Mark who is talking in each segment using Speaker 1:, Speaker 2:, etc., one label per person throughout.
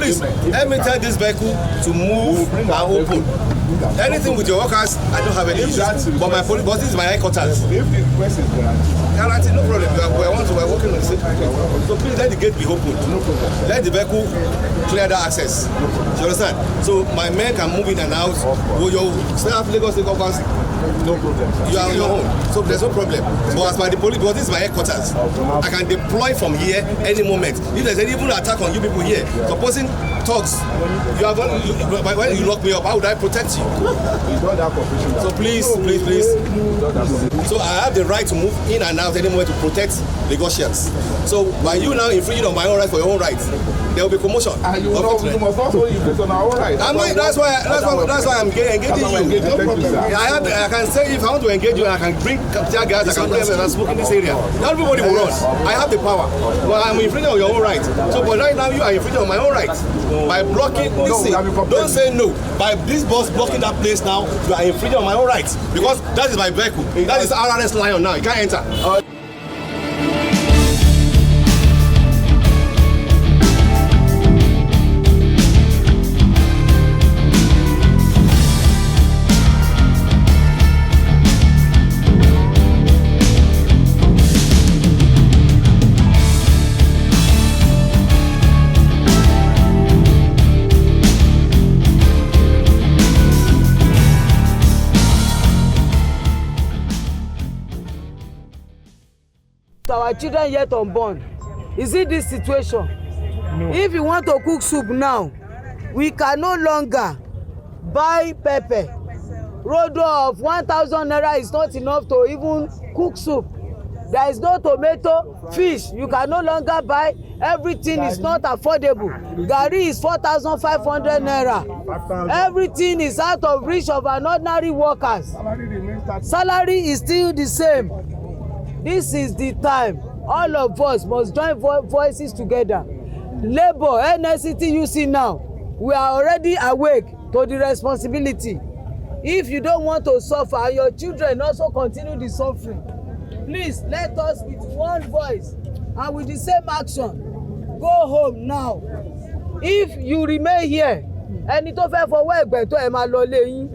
Speaker 1: please help me tell this vehicle to move and open. Anything with your workers, I don't have any issues. But my police, but this is my headquarters.
Speaker 2: If the request is guaranteed,
Speaker 1: no problem. We're working on the same. So please let the gate be open.
Speaker 2: No problem.
Speaker 1: Let the vehicle clear that access. You understand? So my men can move in and out. Will your staff Lagos State Government?
Speaker 2: No problem, sir.
Speaker 1: You are on your own, so there's no problem. But as by the police, because this is my headquarters, I can deploy from here any moment. If there's any even attack on you people here, supposing thugs, when you lock me up, how would I protect you? So please. So I have the right to move in and out any moment to protect Lagosians. So by you now infringing on my own rights for your own rights, there will be commotion.
Speaker 2: You must also use on our own rights.
Speaker 1: That's why I'm engaging you.
Speaker 2: No problem.
Speaker 1: I can say if I want to engage you, I can bring tear gas, I can bring and smoke in this area. Not everybody will run. I have the power. But I'm infringing on your own rights. So but right now you are infringing on my own rights. By blocking, listen, don't say no. By this bus blocking that place now, you are infringing on my own rights. Because that is my vehicle. That is RRS Lion now. You can't enter.
Speaker 3: Our children yet unborn. Is it this situation? No. If you want to cook soup now, we can no longer buy pepper. Road of 1,000 naira is not enough to even cook soup. There is no tomato, fish. You can no longer buy. Everything is not affordable. Garri is 4,500 naira. Everything is out of reach of an ordinary workers. Salary is still the same. This is the time all of us must join voices together. Labour, NLC, TUC now, we are already awake to the responsibility. If you don't want to suffer and your children also continue the suffering, please let us with one voice and with the same action go home now. If you remain here, ẹni tó fẹ́ fọwọ́ ẹ̀gbẹ̀tọ́ ẹ̀ máa lọ lé yín.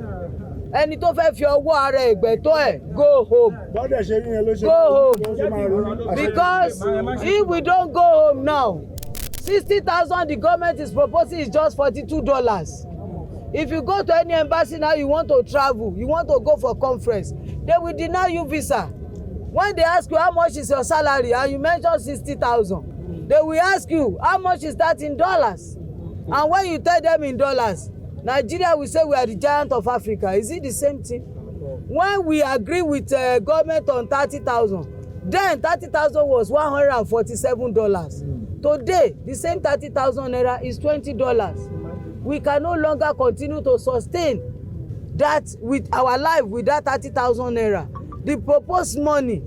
Speaker 3: Ẹni tó fẹ́ fi ọwọ́ ara ẹ̀gbẹ̀tọ́ ẹ̀ go home. Go home. Because if we don't go home now, 60,000 the government is proposing is just $42. If you go to any embassy now, you want to travel, you want to go for conference, they will deny you visa. When they ask you how much is your salary and you mention 60,000, they will ask you how much is that in dollars. And when you tell them in dollars, Nigeria will say we are the giant of Africa. Is it the same thing? When we agree with government on 30,000, then 30,000 was $147. Today, the same 30,000 naira is $20. We can no longer continue to sustain that with our life with that 30,000 naira. The proposed money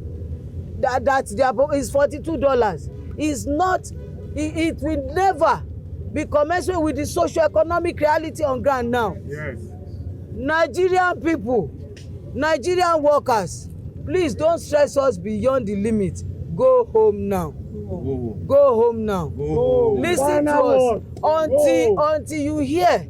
Speaker 3: that is $42 is not. It will never be commensurate with the socio-economic reality on ground now. Yes. Nigerian people, Nigerian workers, please don't stress us beyond the limit. Go home now. Go home now. Listen to us until you hear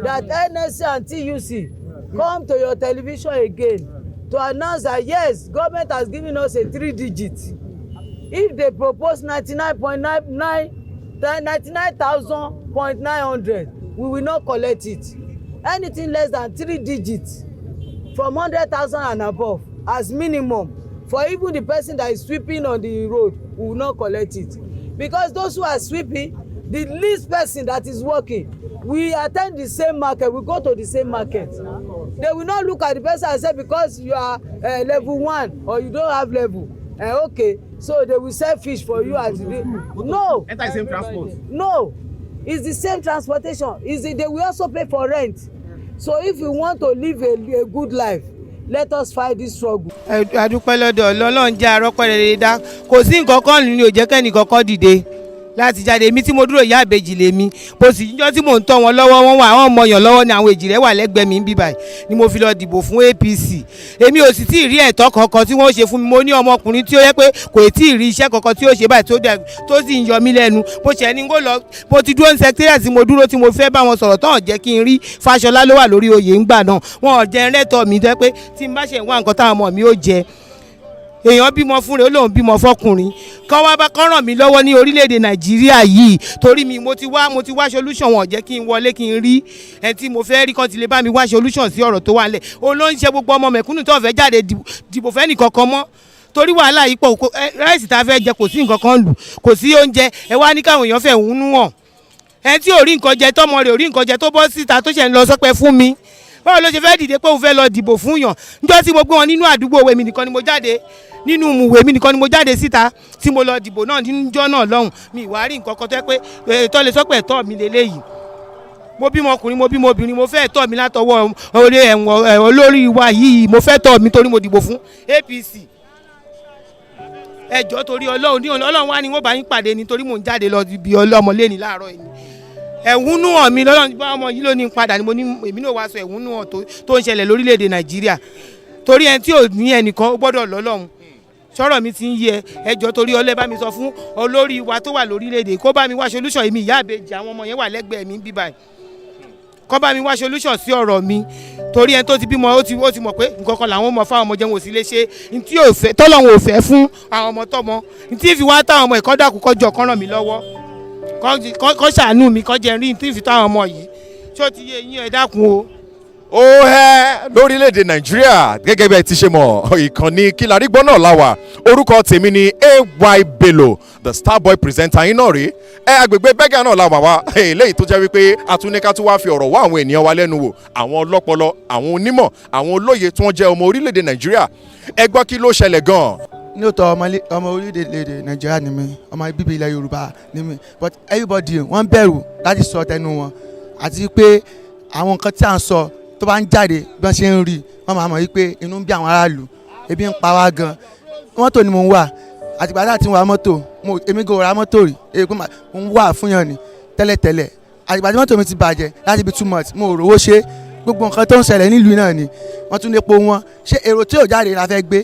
Speaker 3: that NLC and TUC come to your television again to announce that yes, government has given us a 3-digit. If they propose 99,900, we will not collect it. Anything less than 3 digits from 100,000 and above as minimum for even the person that is sweeping on the road, we will not collect it. Because those who are sweeping, the least person that is working, we attend the same market, we go to the same market. They will not look at the person and say because you are level 1 or you don't have level. Okay, so they will sell fish for you as you do. No.
Speaker 4: Enter the same transport.
Speaker 3: No, it's the same transportation. They will also pay for rent. So if you want to live a good life, let us fight this struggle.
Speaker 5: Adúpẹ́ lọ́dọ̀ Ọlọ́run jẹ́ arọ́pẹ́ rere dá. Kò sí nǹkan kan ní ó jẹ́ kẹ́ni kankan dìde.
Speaker 4: láti jáde. Èmi tí mo dúró ìyá àbèjì lèmi bó sì níjọ́ tí mò ń tọ́ wọn lọ́wọ́ wọn wà àwọn ọmọ yàn lọ́wọ́ ni àwọn èjì rẹ̀ wà lẹ́gbẹ̀ẹ́ mi ń bí báyìí ni mo fi lọ dìbò fún APC. Èmi ò sì tí ì rí ẹ̀tọ́ kankan tí wọ́n ṣe fún mi. Mo ní ọmọkùnrin tí ó yẹ pé kò tí ì rí iṣẹ́ kankan tí ó ṣe báyìí tó sì ń yọ mí lẹ́nu. Bó ṣe ní kó lọ mo ti dúró ní secretariat tí mo dúró tí mo fẹ́ bá wọn sọ̀rọ̀ tán jẹ́ kí n rí Fáṣọlá ló wà lórí oyè ńgbà náà. Wọn ò jẹ́ rẹ́tọ̀ mi tó pé tí n bá ṣe wá nǹkan táwọn ọmọ mi ó jẹ. Èèyàn bímọ fún rẹ̀ ó lóun bímọ fọkùnrin kán wá bá kán ràn mí lọ́wọ́ ní orílẹ̀-èdè Nàìjíríà yìí torí mo ti wá solution wọn jẹ́ kí n wọlé kí n rí ẹ tí mo fẹ́ rí kán ti lè bá mi wá solution sí ọ̀rọ̀ tó wà nílẹ̀. Olóńṣe gbogbo ọmọ mẹ̀kúnnù tó fẹ́ jáde dìbò fẹ́ nìkankan mọ́ torí wàhálà yìí pọ̀ ráìsì tá a fẹ́ jẹ kò sí nǹkan kan lù kò sí oúnjẹ ẹ wá ní káwọn èèyàn fẹ́ hùnú hàn ẹ tí ò rí nǹkan jẹ tọmọ rẹ̀ ò rí nǹkan jẹ tó bọ́ síta tó ṣẹ̀ ń lọ sọpẹ́ fún mi báwo ló ṣe fẹ́ dìde pé òun fẹ́ lọ dìbò fún yàn níjọ́ tí mo gbé wọn nínú àdúgbò èmi nìkan ni mo jáde nínú ìwé mi nìkan ni mo jáde síta tí mo lọ dìbò náà níjọ́ náà lọ́hùn mi ìwà rí nǹkan kan tó yẹ pé ètò lè sọ́pẹ́ ẹ̀tọ́ mi lélẹ́yìí mo bímọ ọkùnrin mo bímọ obìnrin mo fẹ́ ẹ̀tọ́ mi látọwọ́ olórí wa yìí mo fẹ́ ẹ̀tọ́ mi torí mo dìbò fún APC ẹjọ́ torí Ọlọ́run ní Ọlọ́run wá ní wọ́n bá yín pàdé ni torí mò ń jáde lọ bí ọlọ́mọ lẹ́ni láàárọ̀ yìí ẹ̀húnú hàn mi lọ́lọ́run bá ọmọ yìí ló ní padà ni mo ní èmi náà wá sọ ẹ̀húnú hàn tó ń ṣẹlẹ̀ lórílẹ̀‐èdè Nàìjíríà torí ẹni tí ò ní ẹnìkan ó gbọ́dọ̀ lọ́lọ́run sọ̀rọ̀ mi ti ń yẹ ẹjọ́ torí Ọlọ́run bá mi sọ fún olórí wa tó wà lórílẹ̀‐èdè kó bá mi wá solution èmi ìyá àbèjì àwọn ọmọ yẹn wà lẹ́gbẹ̀ẹ́ mi bíbáyìí kó bá mi wá solution sí ọ̀rọ̀ mi torí ẹni tó ti bímọ ó ti mọ̀ pé nǹkan kan làwọn ọmọ fáwọn ọmọ jẹun ò sí lè ṣe ntí tọ́lọ́run ò fẹ́ fún àwọn ọmọ tọ́mọ ntí fi wá táwọn ọmọ ẹ̀kọ́ dàkú kọjọ kan ràn mí lọ́wọ́ kọ́ ṣàánú mi kọ́ jẹ́ rí ntí fi táwọn ọmọ yìí tí ó ti yé yín ẹ dákun o.
Speaker 5: ó hẹ́ lórílẹ̀‐èdè Nàìjíríà gẹ́gẹ́ bí ẹ ti ṣe mọ̀ ìkànnì Kilarigbo náà láwà orúkọ tèmi ni AY Bello the star boy presenter yín náà rí agbègbè bẹ́gà náà làwà wá eléyìí tó jẹ́ wípé atúnika tó wá fi ọ̀rọ̀ wá àwọn ènìyàn wa lẹ́nu wò àwọn ọlọ́pọlọ àwọn onímọ̀ àwọn olóye tí wọ́n jẹ́ ọmọ orílẹ̀‐èdè Nàìjíríà ẹ gbọ́ kí ló ṣẹlẹ̀ gan-an.
Speaker 6: Lóòótọ́ ọmọ orílẹ̀-èdè Nàìjíríà ni mí ọmọ bíbí ilẹ̀ Yorùbá ni mí but everybody wọ́n bẹ̀rù láti sọ tẹnu wọn àti pé àwọn nǹkan tí à ń sọ tó bá ń jáde bí wọ́n ṣe ń rí wọ́n máa mọ̀ wípé inú ń bí àwọn aráàlú ebi ń pa wá gan mọ́tò ni mò ń wà àtìgbà tá a ti ń wa mọ́tò èmi kò ra mọ́tò rí èyí mo ń wà fún yàn ni tẹ́lẹ̀tẹ́lẹ̀ àtìgbà tí mọ́tò mi ti bàjẹ́ láti bí 2 months mo ò rówó ṣe gbogbo nǹkan tó ń ṣẹlẹ̀ nílùú náà ni wọ́n tún lè po wọn ṣé èrò tí ò jáde la fẹ́ gbé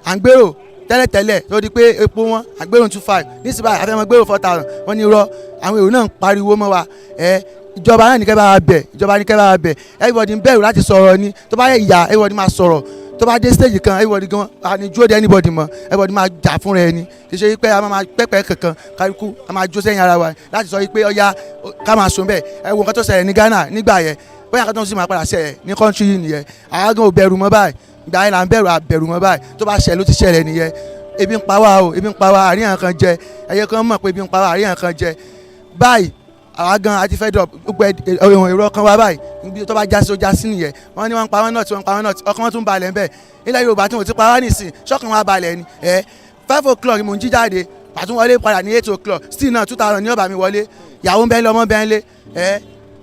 Speaker 6: à ń gbèrò tẹ́lẹ̀tẹ́lẹ̀ tó di pé epo wọn àgbèrò 25 nísìbà àfẹ́mọ́ gbèrò 4000 wọ́n ní irọ́ àwọn èrò náà ń pariwo mọ́ wa ìjọba náà ní kẹ́ bá wa bẹ̀ ìjọba ní kẹ́ bá wa bẹ̀ everybody ń bẹ̀rù láti sọ̀rọ̀ ni tó bá yẹ ìyá everybody máa sọ̀rọ̀ tó bá dé stage kan everybody gan àní dúró de anybody mọ́ everybody máa jà fún rẹ ni kì í ṣe pé a máa pẹ́pẹ́ kankan kálukú a máa jó sẹ́yìn ara wa láti sọ pé ọya ká máa sùn bẹ́ẹ̀ ẹ wo nǹkan tó ṣẹlẹ̀ ní Ghana nígbà yẹn bóyá nǹkan tó ń sì máa padà ṣẹlẹ̀ ní country yìí nìyẹn àwa gan ò bẹ̀rù mọ́ báyìí ìgbà yẹn là ń bẹ̀rù àbẹ̀rù mọ́ báyìí tó bá ṣẹlẹ̀ ló ti ṣẹlẹ̀ nìyẹn ebi ń pa wá o ebi ń pa wá àríyàn kan jẹ ẹyẹ kan mọ̀ pé ebi ń pa wá àríyàn kan jẹ báyìí àwa gan àti fẹ́ dọ̀ gbogbo èrò kan wá báyìí níbi tó bá jásí ó jásí nìyẹn wọ́n ní wọ́n ń pa wọ́n náà tí wọ́n ń pa wọ́n náà ọkàn wọn tún balẹ̀ ń bẹ̀ ilẹ̀ Yorùbá tí wọ́n ti pa wá nìsín ṣọ́kàn wa balẹ̀ ni 5 o'clock mò ń jí jáde pàtó wọlé padà ní 8 o'clock still náà 2000 ní ọ̀bà mi wọlé ìyàwó ń bẹ́ lé ọmọ bẹ́ ń lé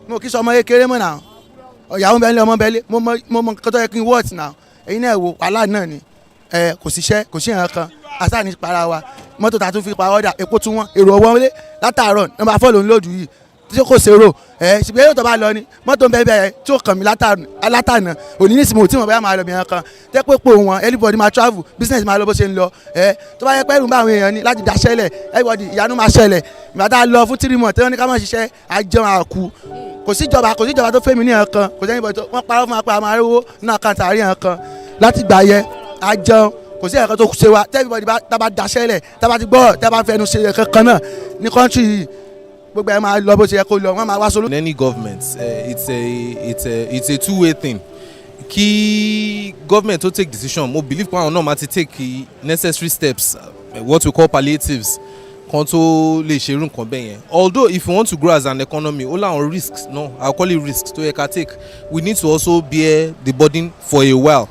Speaker 6: mo kì í sọ ọmọ kékeré mọ́ náà ìyàwó ń bẹ́ lé ọmọ bẹ́ lé mo mọ nǹkan tó yẹ kí n wọ́ọ̀tì náà èyí náà wò wàhálà náà ni kò síṣẹ́ kò sí ìran kan àṣà ní para wa mọ́tò tá a tún fi pa ọ́dà epo tún wọ́n èrò ọwọ́ wọlé látàárọ̀ nọ́mbà 4 ló ń lòdù yìí tí kò ṣèrò ṣùgbọ́n èrò tó bá lọ ni mọ́tò ń bẹ́ẹ̀ bẹ́ẹ̀ tí ó kàn mí látànà òní nísìmọ̀ ò tí mo bá máa lọ mìíràn kan tẹ́ pé pò wọn everybody máa travel business máa lọ bó ṣe ń lọ tó bá yẹ pé ẹrù ń bá àwọn èèyàn ni láti daṣẹ́lẹ̀ everybody ìyanu máa ṣẹlẹ̀ ìgbà tá a lọ fún 3 months tí wọ́n ní ká máa ṣiṣẹ́ àjẹun àkú kò síjọba tó fẹ́ mi ní ẹ̀kan kò sẹ́yìn bọ̀ wọ́n parọ́ fún wa pé a máa rówó náà kan tààrí ẹ̀kan láti gbà yẹ àjẹun kò sí ẹ̀kan tó ṣe wa everybody tábà daṣẹ́lẹ̀ tábà ti gbọ́ tábà fẹnu ṣe ẹ̀kan kan náà ní country yìí gbogbo ẹ̀ máa lọ bó ṣe yẹ kó lọ wọ́n máa wá solo.
Speaker 7: In any government it's a two-way thing kí government tó take decision mo believe pé àwọn náà máa ti take necessary steps what we call palliatives kan tó lè ṣe irú nǹkan bẹ́ẹ̀ yẹn although if we want to grow as an economy ó láwọn risks no I call it risks tó yẹ ká take we need to also bear the burden for a while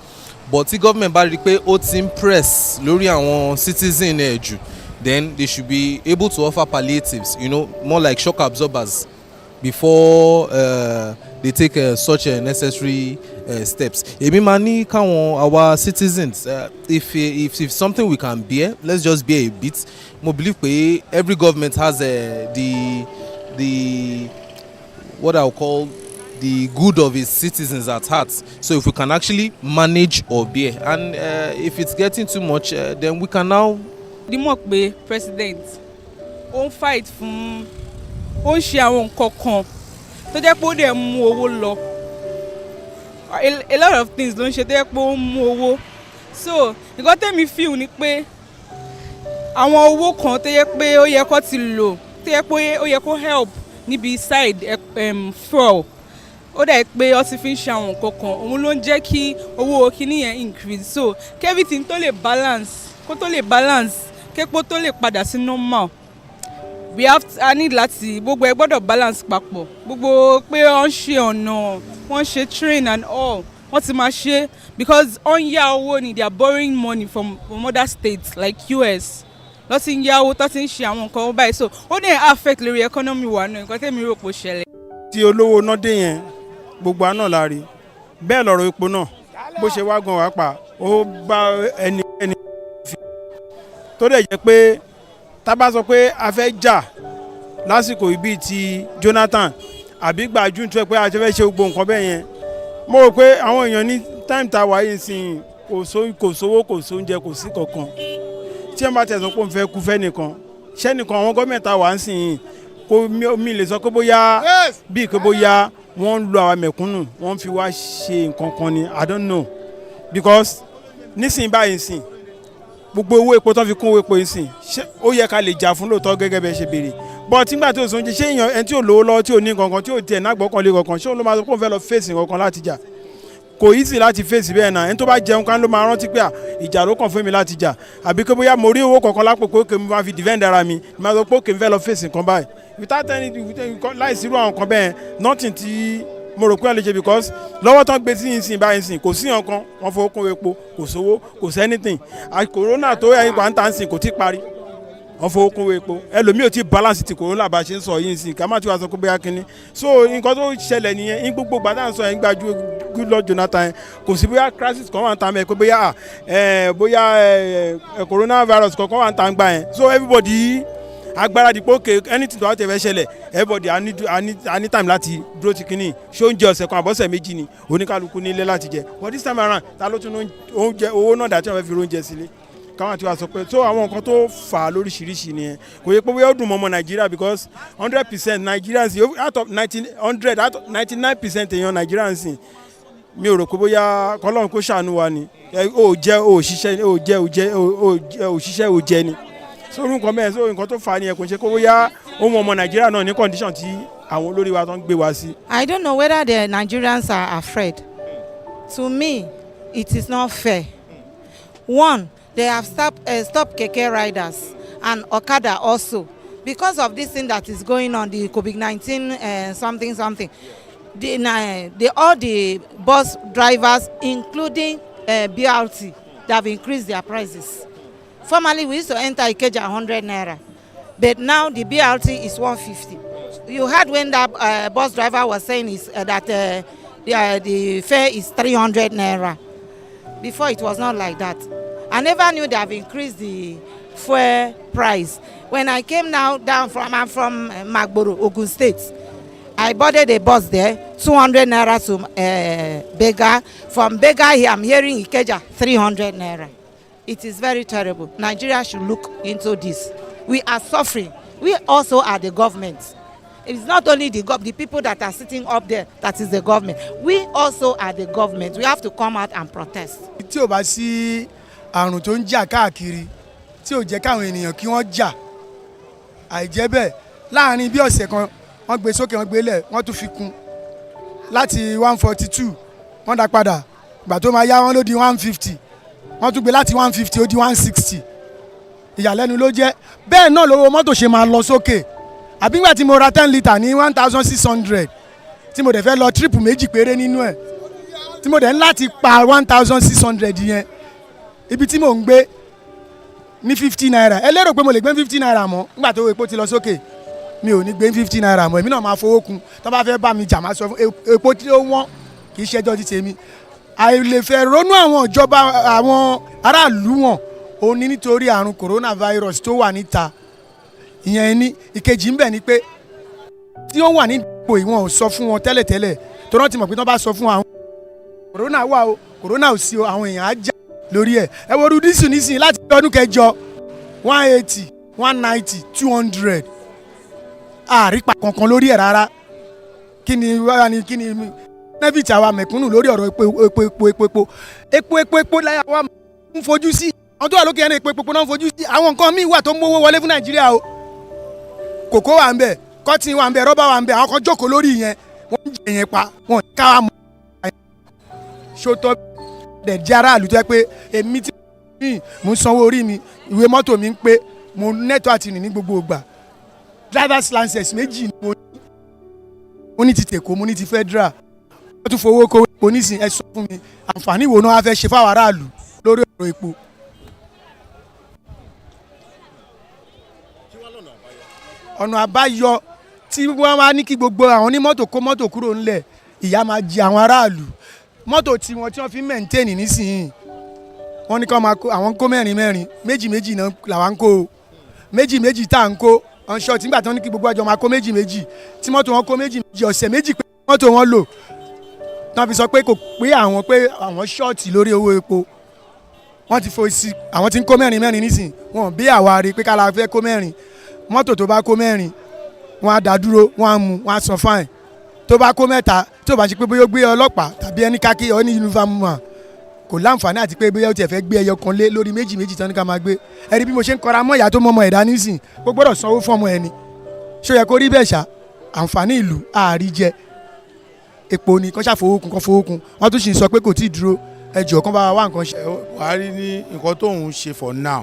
Speaker 7: but tí government bá rí i pé ó ti ń press lórí àwọn citizen ẹ̀ jù then they should be able to offer palliatives more like shock absorbers before they take such necessary steps. Èmi máa ní káwọn our citizens if something we can bear, let's just bear a bit. Mo believe pé every government has the what I'll call the good of its citizens at heart. So if we can actually manage or bear, and if it's getting too much, then we can now.
Speaker 8: The mọ̀ pé president ó ń fight fún ó ń ṣe àwọn nǹkan kan tó jẹ́ pé ó dẹ̀ mú owó lọ. A lot of things ló ń ṣe tó jẹ́ pé ó ń mú owó. So nǹkan tẹ́mi feel ni pé àwọn owó kan tó yẹ pé ó yẹ kó ti lò tó yẹ pé ó yẹ kó help níbi side fuel ó dẹ̀ pé ó ti fi ń ṣe àwọn nǹkan kan òun ló ń jẹ́ kí owó kíní yẹn increase. So kí everything tó lè balance kó tó lè balance képo tó lè padà sí normal I need láti gbogbo ẹ gbọ́dọ̀ balance papọ̀ gbogbo pé wọ́n ṣe ọ̀nà wọ́n ṣe train and all wọ́n ti máa ṣe because wọ́n yá owó ni they are borrowing money from other states like US lọ́ ti ń yá owó tó ti ń ṣe àwọn nǹkan báyìí so ó dẹ̀ affect lórí economy wa náà nǹkan tẹ́mi rò pé ó ṣẹlẹ̀.
Speaker 9: tí olówó náà dé yẹn gbogbo àná la rí bẹ́ẹ̀ lọ́rọ̀ epo náà bó ṣe wá gan wá pa ó bá ẹni fi tó dẹ̀ jẹ́ pé tá bá sọ pé a fẹ́ jà lásìkò ibi ti Jonathan àbí gbà June tó yẹ pé a fẹ́ ṣe gbogbo nǹkan bẹ́ẹ̀ yẹn mo rò pé àwọn èèyàn ní time tá a wáyé sìn kò sówó kò sóúnjẹ kò sí kankan tí ẹ bá tẹ̀sán pé òun fẹ́ kú fẹ́ nìkan ṣẹ́ nìkan àwọn gọ́ọ̀mẹ̀ntì wà ń sìn kó mi lè sọ pé bóyá bíi pé bóyá wọ́n ń lo àwọn mẹ̀kúnnù wọ́n fi wá ṣe nǹkan kan ni I don't know because nísìnyí báyìí sìn gbogbo owó epo tó fi kún owó epo yìí sìn ó yẹ ká lè jà fún lóòótọ́ gẹ́gẹ́ bẹ́ẹ̀ ṣe béèrè but nígbà tí o sọ ṣé èèyàn ẹni tí ò lówó lọ́wọ́ tí ò ní kankan tí ò tiẹ̀ nágbọ́kànlé kankan ṣé òun ló máa sọ pé òun fẹ́ lọ fèsì kankan láti jà kò easy láti fèsì bẹ́ẹ̀ náà ẹni tó bá jẹun kan ló máa rántí pé ìjà ló kàn fún mi láti jà àbí pé bóyá mo rí owó kankan lápò pé òkè mi máa fi defend ara mi máa sọ pé òkè mi fẹ́ lọ fèsì nǹkan báyìí without any láìsí irú àwọn kan bẹ́ẹ̀ nothing tí mo rò pé ẹ lè ṣe because lọ́wọ́ tán gbé sí ìsìn báyìí sìn kò sí nǹkan wọ́n fowó kún epo kò sówó kò sí anything corona tó yẹ ìgbà ń tà ń sìn kò tí parí wọ́n fowó kún epo ẹlòmíì ò tí balance ti corona bá ṣe ń sọ yìí sìn ká má tí wàá sọ pé bóyá kínní so nǹkan tó ṣẹlẹ̀ nìyẹn ní gbogbo gbàdá ń sọ yẹn gbájú Goodluck Jonathan kò sí bóyá crisis kan wà ń ta mẹ́ pé bóyá coronavirus kankan wà ń ta ń gbà yẹn so everybody agbára dìpọ̀ òkè anything tó wà tẹ̀ fẹ́ ṣẹlẹ̀ everybody I need time láti dúró ti kínní ṣé oúnjẹ ọ̀sẹ̀ kan àbọ̀sẹ̀ méjì ni oníkálukú nílé láti jẹ but this time around ta ló tún oúnjẹ owó náà dà tí wọ́n fẹ́ fi oúnjẹ sílé káwọn àti wàá sọ pé so àwọn nǹkan tó fà á lóríṣiríṣi nìyẹn kò yẹ pé bóyá ó dùn mọ́ ọmọ Nàìjíríà because 100% Nigerians out of 99% èèyàn Nigerians mi ò rò pé bóyá kọ́lọ́run kó ṣàánú wa ni ó jẹ́ òṣìṣẹ́ ò jẹ́ ni so nǹkan bẹ́ẹ̀ so nǹkan tó fà á nìyẹn kò ṣe kó bóyá ó mọ ọmọ Nàìjíríà náà ní condition tí àwọn olórí wa tó ń gbé wa sí.
Speaker 10: I don't know whether the Nigerians are afraid. To me, it is not fair. One, they have stopped keke riders and Okada also because of this thing that is going on, the COVID-19 something. All the bus drivers, including BRT, they have increased their prices. Formerly, we used to enter Ikeja 100 naira, but now the BRT is 150. You heard when that bus driver was saying that the fare is 300 naira. Before it was not like that. I never knew they have increased the fuel price. When I came I'm from Magboro, Ogun State. I boarded a bus there, 200 naira to Bega. From Bega here, I'm hearing Ikeja, 300 naira. It is very terrible. Nigeria should look into this. We are suffering. We also are the government. It is not only the people that are sitting up there that is the government. We also are the government. We have to come out and protest.
Speaker 6: Tí ó bá sí àrùn tó ń jà káàkiri tí ò jẹ́ káwọn ènìyàn kí wọ́n jà àìjẹ́ bẹ́ẹ̀ láàrin bí ọ̀sẹ̀ kan wọ́n gbé sókè wọ́n gbé lẹ̀ wọ́n tún fi kún láti 142 wọ́n dá padà ìgbà tó máa yá wọ́n ló di 150 wọ́n tún gbé láti 150 ó di 160 ìyàlẹ́nu ló jẹ́ bẹ́ẹ̀ náà lówó mọ́tò ṣe máa lọ sókè àbí nígbà tí mo ra 10 litre ní 1600 tí mo dẹ̀ fẹ́ lọ trip méjì péré nínú ẹ̀ tí mo dẹ̀ ń láti pa 1600 yẹn ibi tí mò ń gbé ní 50 naira ẹ lérò pé mo lè gbé 50 naira mọ́ nígbà tó epo ti lọ sókè mi ò ní gbé 50 naira mọ́ èmi náà máa fowó kun tó bá fẹ́ bá mi jà máa sọ fún epo tí ó wọ́n kì í ṣẹjọ́ ti tèmi àìlèfẹ́ ronú àwọn ìjọba àwọn aráàlú wọn òun ní nítorí àrùn coronavirus tó wà níta ìyẹn ní ìkejì ń bẹ ni pé tí ó wà ní ipò ìwọ̀n ò sọ fún wọn tẹ́lẹ̀tẹ́lẹ̀ tó rántí mọ̀ pé tó bá sọ fún àwọn corona wà o corona ò sí o àwọn èèyàn á jà lórí ẹ̀ ẹ wo rúdísù nísìnyí láti ọdún kẹjọ 180 190 200 àrípa kankan lórí ẹ̀ rárá kí ni nẹ́fìtì àwa mẹ̀kúnnù lórí ọ̀rọ̀ epo láyà wa ń fojú sí àwọn tó wà lókè ẹni epo náà ń fojú sí àwọn nǹkan míì wà tó ń mówó wọlé fún Nàìjíríà o kòkó wà ń bẹ kọ́tìn wà ń bẹ rọ́bà wà ń bẹ àwọn kan jókòó lórí yẹn wọ́n ń jẹ yẹn pa wọ́n ń ká wa mọ́ ṣótọ́ dẹ̀ jẹ́ aráàlú tó yẹ pé èmi tí mo ń sanwó orí mi ìwé mọ́tò mi ń pé mo nẹ́tọ́ àti rìn ní gbogbo ìgbà driver's license méjì ni mo ní ti tèkó mo ní ti federal wọ́n tún fowó kówó epo nísìn ẹ sọ fún mi àǹfààní wo náà wá fẹ́ ṣe fáwọn aráàlú lórí ọ̀rọ̀ epo. ọ̀nà àbáyọ tí wọ́n wá ní kí gbogbo àwọn onímọ́tò kó mọ́tò kúrò ńlẹ̀ ìyà máa jẹ àwọn aráàlú mọ́tò tí wọ́n fi ń mẹ́ǹtẹ́ẹ̀nì nísìnyí wọ́n ní kí wọ́n máa kó àwọn kó mẹ́rin méjì náà làwọn ń kó o méjì tá à ń kó on short nígbà tí wọ́n ní kí gbogbo àjọ máa kó méjì tí mọ́tò wọn kó méjì ọ̀sẹ̀ méjì pé mọ́tò wọn lò wọ́n fi sọ pé kò pé àwọn ṣọ́ọ̀tì lórí owó epo wọ́n ti fò sí àwọn tí ń kó mẹ́rin nísìnyí wọ́n bí àwa rí pé kála fẹ́ kó mẹ́rin mọ́tò tó bá kó mẹ́rin wọ́n á dá dúró wọ́n á mú wọ́n á san fáìn tó bá kó mẹ́ta tí ò bá ṣe pé bóyá ó gbé ọlọ́pàá tàbí ẹni kákí ọ ní yunifámù kò láǹfààní àti pé bóyá ó tiẹ̀ fẹ́ gbé ẹyọ kan lé lórí méjì tán ní ká máa gbé ẹ̀rí bí mo ṣe ń kọra mọ́ ìyá tó mọ́ ọmọ ẹ̀dá nísìn kó gbọ́dọ̀ sanwó fún ọmọ ẹni ṣó yẹ kó rí bẹ́ẹ̀ ṣá àǹfààní ìlú àárí jẹ epo ni kán ṣàfowókun wọ́n tún sì ń sọ pé kò tí ì dúró ẹjọ́ kan bá wá nǹkan ṣe.
Speaker 11: Buhari ní nǹkan tóun ṣe for now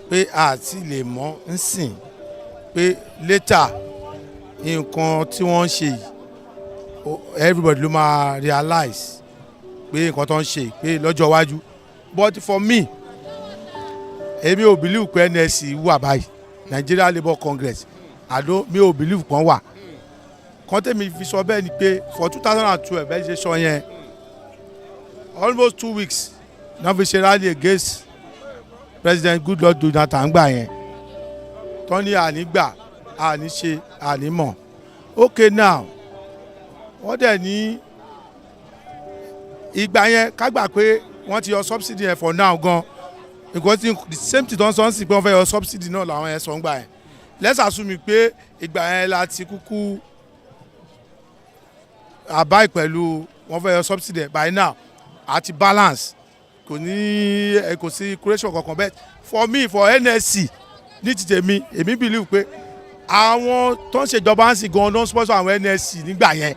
Speaker 11: pé àti lè mọ̀ ń sìn pé later nǹkan tí wọ́n ń ṣe yìí everybody ló máa realize pé nǹkan tó ń ṣe pé lọ́jọ́ iwájú but for me èmi ò believe pé NLC wà báyìí Nigeria Labour Congress mi ò believe kan wà kan tèmi fi sọ bẹ́ẹ̀ ni pé for 2012 bẹ́ẹ̀ ṣe sọ yẹn almost 2 weeks náà fi ṣe rally against President Goodluck Jonathan gbà yẹn tó ní ànígbà àníṣe ànímọ̀ okay now wọ́n dẹ̀ ní ìgbà yẹn ká gbà pé wọ́n ti yọ subsidy yẹn for now gan because the same thing tó ń sọ ń sìn pé wọ́n fẹ́ yọ subsidy náà làwọn yẹn sọ ń gbà yẹn let's assume pé ìgbà yẹn la ti kúkú àbá pẹ̀lú wọ́n fẹ́ yọ subsidy by now àti balance kò sí creation kankan bẹ́ẹ̀ for me for NLC ní ti tèmi èmi believe pé àwọn tó ń ṣèjọba ń sìn gan don sponsor àwọn NLC nígbà yẹn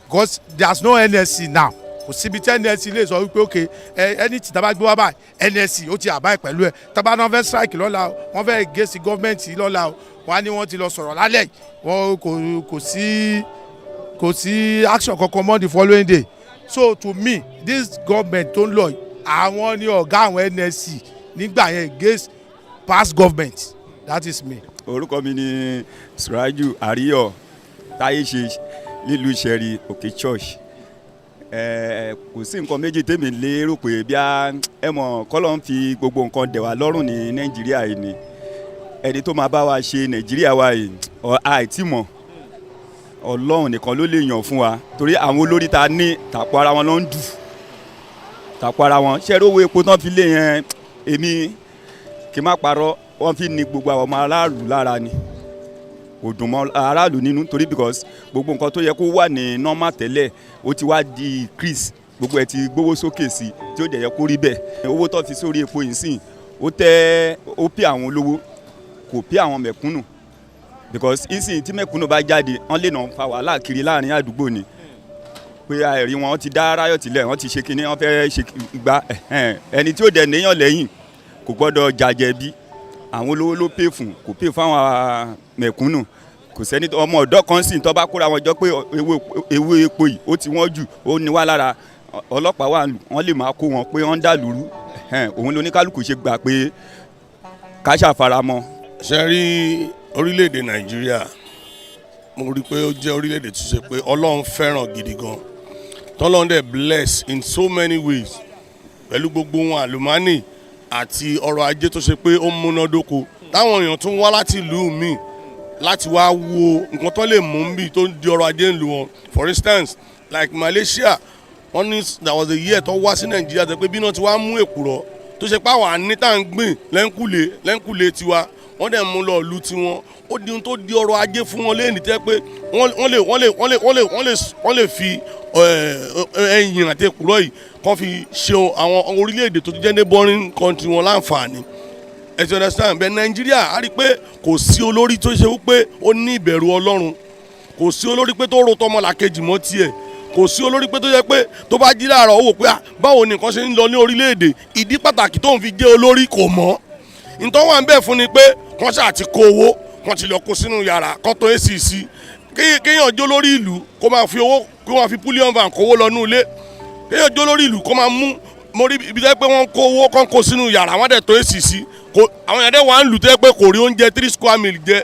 Speaker 11: because there's no NLC now kò síbi tí NLC lè sọ wípé ok ẹni tí tábà gbé wá báyìí NLC ó ti àbáyé pẹ̀lú ẹ̀ tábà náà fẹ́ strike lọ́la o wọ́n fẹ́ gé sí gọ́ọ̀mẹ̀ntì lọ́la o wọ́n á ní wọ́n ti lọ sọ̀rọ̀ lálẹ́ wọn kò sí action kankan mọ́ the following day so to me this government tó ń lọ àwọn ni ọ̀gá àwọn NLC nígbà yẹn against past government that is me.
Speaker 12: orúkọ mi ni Suraju Ariyo táyé ṣe nílùú ìṣẹ̀rí òkè church kò sí nǹkan méjì tèmi lérò pé bí ẹ mọ̀ kọ́lọ́ ń fi gbogbo nǹkan dẹ̀ wá lọ́rùn ní Nàìjíríà yìí ni ẹni tó máa bá wa ṣe Nàìjíríà wa yìí àìtí mọ̀ Ọlọ́run nìkan ló lè yàn fún wa torí àwọn olórí ta ní tàpọ̀ ara wọn ló ń dù tàpọ̀ ara wọn ṣẹ́ẹ́rì owó epo tán fi lé yẹn èmi kì í má parọ́ wọ́n fi ní gbogbo àwọn ọmọ aráàlú lára ni kò dùn mọ́ aráàlú nínú torí because gbogbo nǹkan tó yẹ kó wà ní normal tẹ́lẹ̀ ó ti wá di increase gbogbo ẹ̀ ti gbówó sókè sí tí ó dẹ̀ yẹ kó rí bẹ́ẹ̀ owó tó fi sórí epo yìí sìn ó pè àwọn olówó kò pè àwọn mẹ̀kúnnù because ìsìn tí mẹ̀kúnnù bá jáde wọ́n lè nà fa wàhálà kiri láàrin àdúgbò ni pé àìrí wọn ti dá ráyọ̀ tilẹ̀ wọ́n ti ṣe kinní wọ́n fẹ́ ṣe gba ẹni tí ó dẹ̀ níyàn lẹ́yìn kò gbọ́dọ̀ jàjẹ̀bi àwọn olówó ló pè fún kò pè fún àwọn mẹ̀kúnnù kò sẹ́ni ọmọ ọ̀dọ́ kan sì tó bá kóra wọn jọ pé ewé epo yìí ó ti wọ́n jù ó ní wá lára ọlọ́pàá wọ́n lè máa kó wọn pé wọ́n ń dà lúrú òun ló ní kálukú ṣe gbà pé ká ṣàfaramọ́.
Speaker 11: ṣe rí
Speaker 13: orílẹ̀-èdè Nàìjíríà mo rí pé ó jẹ́ orílẹ̀-èdè tó ṣe pé Ọlọ́run fẹ́ràn gidi gan tọ́lọ́run dẹ̀ bless in so many ways pẹ̀lú gbogbo wọn àlùmánì àti ọrọ̀ ajé tó ṣe pé ó múnádóko táwọn èèyàn tún wá láti ìlú míì láti wá wo nǹkan tó lè mú bí tó di ọrọ̀ ajé ìlú wọn. For instance like Malaysia wọ́n ní there was a year tó wá sí Nàìjíríà tó pé bí náà ti wá mú èkùrọ́ tó ṣe pé àwọn àní tá à ń gbìn lẹ́ńkùlé tiwa wọ́n dẹ̀ mú lọ ìlú tiwọn ó di ohun tó di ọrọ̀ ajé fún wọn lẹ́yìn tẹ́ pé wọ́n lè fi ẹ̀yìn àti èkùrọ́ yìí kàn fi ṣe àwọn orílẹ̀-èdè tó jẹ́ neighboring country wọn láǹfààní. ẹ ti understand bẹ́ẹ̀ Nàìjíríà á rí i pé kò sí olórí tó ṣe wípé ó ní ìbẹ̀rù Ọlọ́run, kò sí olórí pé tó ro tọmọlàkejì mọ́ tiẹ̀, kò sí olórí pé tó yẹ pé tó bá jí láàárọ̀ ó wò pé báwo ni nǹkan ṣe ń lọ ní orílẹ̀-èdè, ìdí pàtàkì tóun fi jẹ́ olórí kò mọ̀. ìtọ́ wà ń bẹ̀ fún ni pé kàn ṣáà ti kó owó kàn ti lọ kó sínú yàrá kàn tó èsì sí kéèyàn jó lórí ìlú kó máa fi owó kó máa fi púlíọ̀n van kówó lọ ní ilé, kéèyàn jó lórí ìlú kó máa mú mo rí ibi tẹ́ pé wọ́n kó owó kàn kó sínú yàrá wọ́n dẹ̀ tó èsì sí àwọn yàrá wà ń lù tẹ́ pé kò rí oúnjẹ 3 square meal jẹ.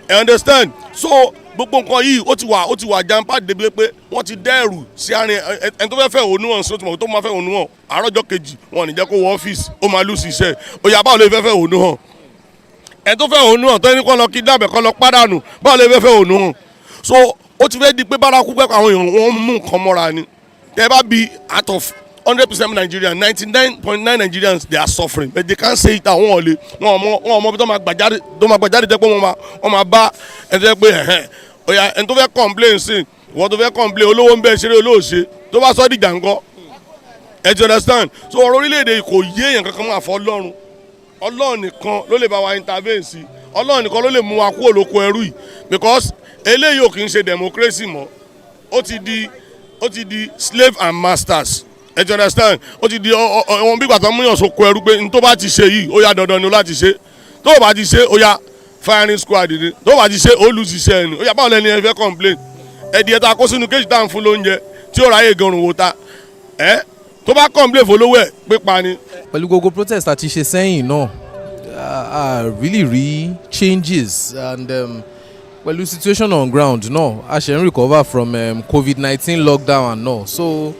Speaker 13: I understand so gbogbo nǹkan yìí ó ti wà jàǹpá débi pé wọ́n ti dẹ́rù sí àárín ẹni tó fẹ́ fẹ́ òun níwọ̀n sí tó máa fẹ́ òun níwọ̀n àárọ̀jọ́ kejì wọn ò ní jẹ́ kó wọ ọ́fíìsì ó máa lù sí iṣẹ́ òyà báwo lè fẹ́ òun níwọ̀n ẹni tó fẹ́ òun níwọ̀n tó ní kọ́ lọ kidnap kọ́ lọ pàdánù báwo lè fẹ́ òun níwọ̀n so ó ti fẹ́ di pé bárakú pẹ́ àwọn èèyàn wọn mú nǹkan mọ́ra ni tẹ́ bá bi out of 100% Nigerians 99.9 Nigerians they are suffering but they can't say it àwọn ọ̀lẹ́ wọn ọmọ bí tó máa gbàjáde tẹ́ pé wọ́n máa bá ẹni tẹ́ pé oya ẹni tó fẹ́ complain sí wọ́n tó fẹ́ complain olówó ń bẹ́ẹ̀ ṣeré olóòṣe tó bá sọ́ dìjà ńkọ́ ẹ ti understand so ọ̀rọ̀ orílẹ̀-èdè kò yé èèyàn kankan máa fọ́ Ọlọ́run nìkan ló lè bá wa intervene sí Ọlọ́run nìkan ló lè mú wa kúrò lóko ẹrú yìí because eléyìí ò kì í ṣe democracy mọ́ ó ti di slave and masters ẹ ti understand ó ti di ọ̀hún bí gbàtàn múyàn sóko ẹrú pé n tó bá ti ṣe yìí ó yá dandan ni láti ṣe tó o bá ti ṣe ó yá firing squad ni tó bá ti ṣe ó lù síṣẹ́ ẹni ó yá báwo lẹni ẹ fẹ́ complain ẹ̀dì ẹ̀ta kó sínú kéjì tá à ń fún lóúnjẹ tí ó ráyè gan-an wò ta tó bá complain fọlọ́wọ́ ẹ̀ pípa ni.
Speaker 7: pẹ̀lú gbogbo protest àti ṣe sẹ́yìn náà really rí changes and pẹ̀lú situation on ground náà a ṣe ń recover from COVID-19 lockdown and all so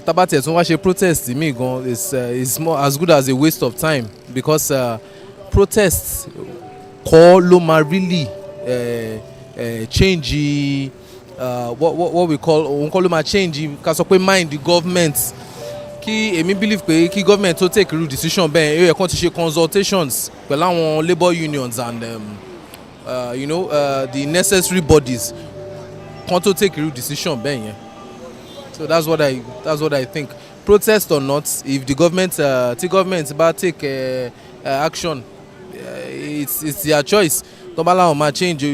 Speaker 7: tabati ẹ̀ tún wá ṣe protest mi gan is more as good as a waste of time because protest kọ́ ló máa really change what we call òun kọ́ ló máa change ká sọ pé mind the government kí èmi believe pé kí government tó take real decision bẹ́ẹ̀ ó yẹ kán ti ṣe consultations pẹ̀lú àwọn labour unions and the necessary bodies kán tó take real decision bẹ́ẹ̀ yẹn so that's what I think protest or not if the government tí government bá take action it's their choice tó bá láwọn máa change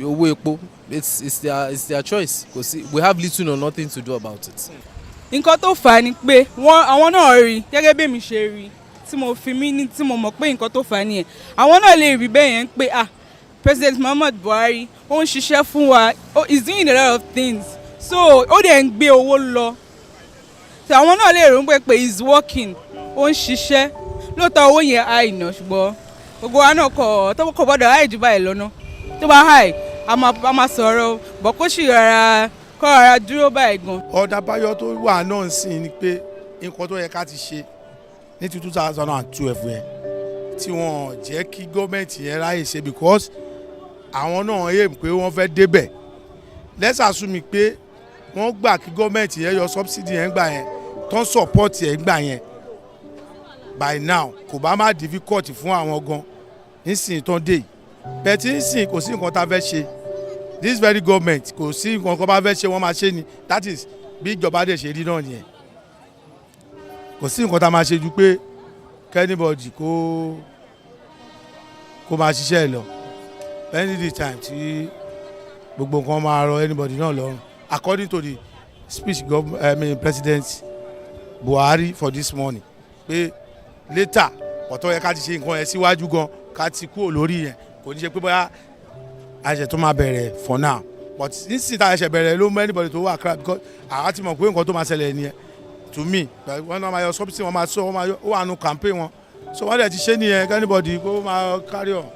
Speaker 7: owó epo it's their choice kò sí we have little or nothing to do about it.
Speaker 8: nǹkan tó fà á ni pé àwọn náà rí gẹ́gẹ́ bí èmi ṣe rí tí mo fi mí ní tí mo mọ̀ pé nǹkan tó fà á nìyẹn àwọn náà lè rí bẹ́ẹ̀ yẹn pé President Muhammadu Buhari ó ń ṣiṣẹ́ fún wa he's doing a lot of things so ó dẹ̀ ń gbé owó lọ so àwọn náà lè rò pé he's working ó ń ṣiṣẹ́ lóòótọ́ owó yẹn àìná ṣùgbọ́n gbogbo wa náà kò gbọ́dọ̀ àìjú báyìí lọ́nà tó bá high a máa sọ̀rọ̀ bọ̀ kó sì rárá dúró báyìí gan.
Speaker 11: ọ̀dà báyọ̀ tó wà náà sí ni pé nǹkan tó yẹ ká ti ṣe ní 2012 yẹn tí wọ́n jẹ́ kí gọ́ọ̀mẹ̀ntì yẹn ráyè ṣe because àwọn náà yé pé wọ́n fẹ́ débẹ̀ let's assume pé wọ́n gbà kí gọ́ọ̀mẹ̀ntì yẹn yọ subsidy yẹn gbà yẹn tó ń support yẹn gbà yẹn by now kò bá má difficult fún àwọn gan nísìnyí tó ń dé yìí bẹ́ẹ̀ tí nísìnyí kò sí nǹkan tá a fẹ́ ṣe this very government kò sí nǹkan kan bá fẹ́ ṣe wọ́n máa ṣe ni that is bí ìjọba dẹ̀ ṣe rí náà nìyẹn kò sí nǹkan tá a máa ṣe ju pé anybody kó máa ṣiṣẹ́ lọ any the time tí gbogbo nǹkan máa rọ anybody náà lọ́rùn according to the speech President Buhari for this morning pé later ọ̀tọ̀ yẹ ká ti ṣe nǹkan yẹn síwájú gan ká ti kúrò lórí yẹn kò ní ṣe pé bóyá àṣẹ tó máa bẹ̀rẹ̀ for now but nísìnyí tá a ṣe bẹ̀rẹ̀ ló mọ anybody tó wà crap because àwa ti mọ̀ pé nǹkan tó máa ṣẹlẹ̀ nìyẹn to me wọ́n náà máa yọ subsidy wọ́n máa sọ wọ́n wà nù campaign wọn so wọ́n dẹ̀ ti ṣe nìyẹn anybody kó máa carry on.